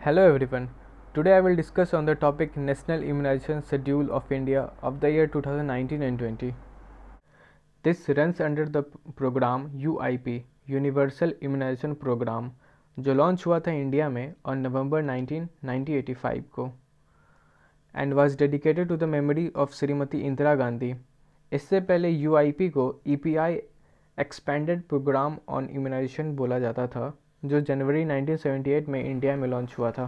Hello everyone. Today I will discuss on the topic National Immunization Schedule of India of the year 2019 and 20. This runs under the program UIP Universal Immunization Program जो launch हुआ था India में on November 19, 1985 को and was dedicated to the memory of Shrimati Indira Gandhi. इससे पहले UIP को EPI Expanded Program on Immunization बोला जाता था जो जनवरी 1978 में इंडिया में लॉन्च हुआ था.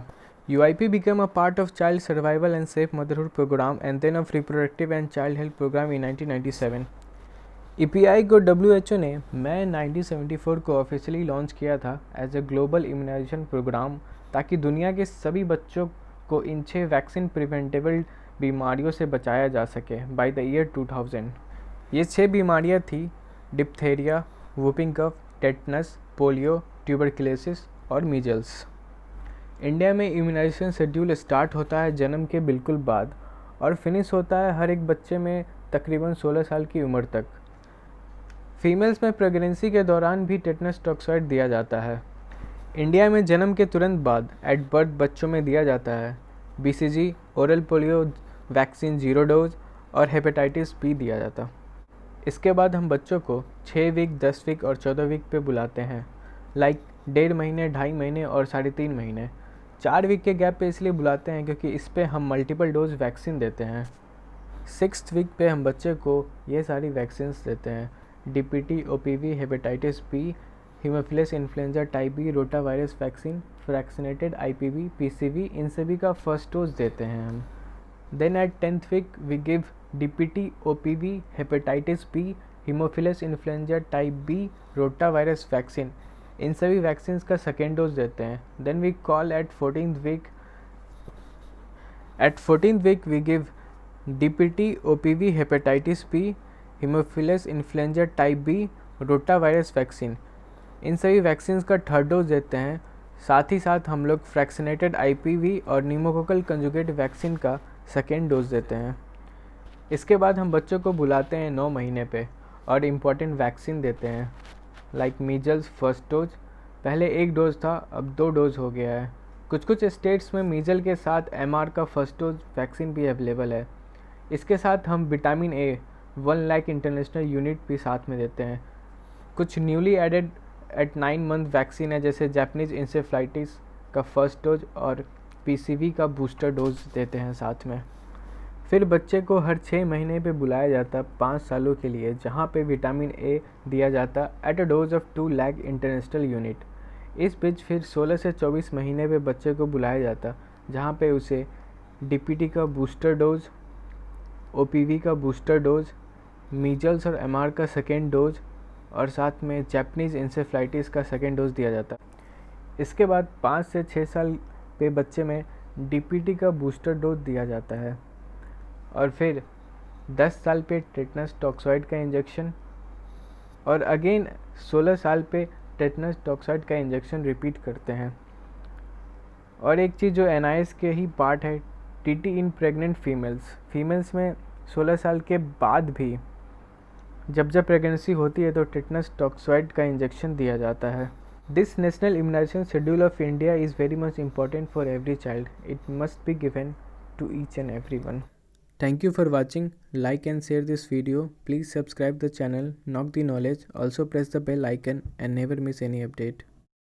UIP became a part of Child Survival and Safe Motherhood Program and then of Reproductive and Child Health Program in 1997. EPI को WHO ने मई 1974 को ऑफिशियली लॉन्च किया था as a global immunisation programme ताकि दुनिया के सभी बच्चों को इन 6 वैक्सीन प्रिवेंटेबल बीमारियों से बचाया जा सके बाय द ईयर 2000. ये 6 बीमारियां थी diphtheria, whooping cough, tetanus, polio, tuberculosis और मीजल्स. इंडिया में इम्यूनाइजेशन शेड्यूल स्टार्ट होता है जन्म के बिल्कुल बाद और फिनिश होता है हर एक बच्चे में तकरीबन 16 साल की उम्र तक. फीमेल्स में प्रेगनेंसी के दौरान भी टेटनस टॉक्साइड दिया जाता है. इंडिया में जन्म के तुरंत बाद एट बर्थ बच्चों में दिया जाता है BCG, oral polio vaccine 0 dose और हेपेटाइटिस बी दिया जाता. इसके बाद हम बच्चों को 6 वीक, 10 वीक और 14 वीक पे बुलाते हैं, लाइक 1.5 महीने, 2.5 महीने और 3.5 महीने. 4 वीक के गैप पे इसलिए बुलाते हैं क्योंकि इस पे हम मल्टीपल डोज वैक्सीन देते हैं. 6th वीक पे हम बच्चे को ये सारी वैक्सीन्स देते हैं DPT, OPV, hepatitis B, haemophilus influenza type B, rotavirus vaccine, fractionated IPV, PCV, इन सभी का फर्स्ट डोज देते हैं हम. Then at 10th week we give DPT, OPV, hepatitis B, haemophilus influenza type B, rotavirus vaccine, इन सभी vaccines का second dose देते हैं. Then we call at 14th week. At 14th week we give DPT, OPV, hepatitis B, haemophilus influenza type B, rotavirus vaccine, इन सभी vaccines का third dose देते हैं. साथ ही साथ हम लोग फ्रैक्शनेटेड IPV और न्यूमोकोकल कंजुगेट वैक्सीन का सेकेंड डोज देते हैं. इसके बाद हम बच्चों को बुलाते हैं 9 महीने पे और इम्पॉर्टेंट वैक्सीन देते हैं लाइक मीजल्स फर्स्ट डोज. पहले 1 डोज था, अब 2 डोज हो गया है. कुछ स्टेट्स में मीजल के साथ MR का फर्स्ट डोज वैक्सीन भी अवेलेबल है. इसके साथ हम vitamin A 1 lakh international unit भी साथ में देते हैं. कुछ newly added at 9 month vaccine है जैसे जापानीज इंसेफ्लाइटिस का फर्स्ट डोज और PCV का बूस्टर डोज देते हैं साथ में. फिर बच्चे को हर 6 महीने पे बुलाया जाता 5 सालों के लिए जहाँ पे विटामिन A दिया जाता at a dose of 2 lakh international unit. इस बीच फिर 16 से 24 महीने पे बच्चे को बुलाया जाता जहाँ पे उसे DPT का बूस्टर डोज, OPV का बूस्टर डोज, मीजल्स और MR का सेकेंड डोज और साथ में जापानीज इंसेफ्लाइटिस का सेकेंड डोज दिया जाता. इसके बाद 5 से 6 साल पे बच्चे में DPT का बूस्टर डोज दिया जाता है और फिर 10 साल पे टेटनस टॉक्साइड का इंजेक्शन और अगेन 16 साल पे टेटनस टॉक्साइड का इंजेक्शन रिपीट करते हैं. और एक चीज़ जो NIS के ही पार्ट है TT इन प्रेग्नेंट फीमेल्स में 16 साल के बाद भी जब प्रेगनेंसी होती है तो टेटनस टॉक्साइड का इंजेक्शन दिया जाता है. This national immunisation schedule of India is very much important for every child. It must be given to each and everyone. Thank you for watching. Like and share this video. Please subscribe the channel, knock the knowledge. Also press the bell icon and never miss any update.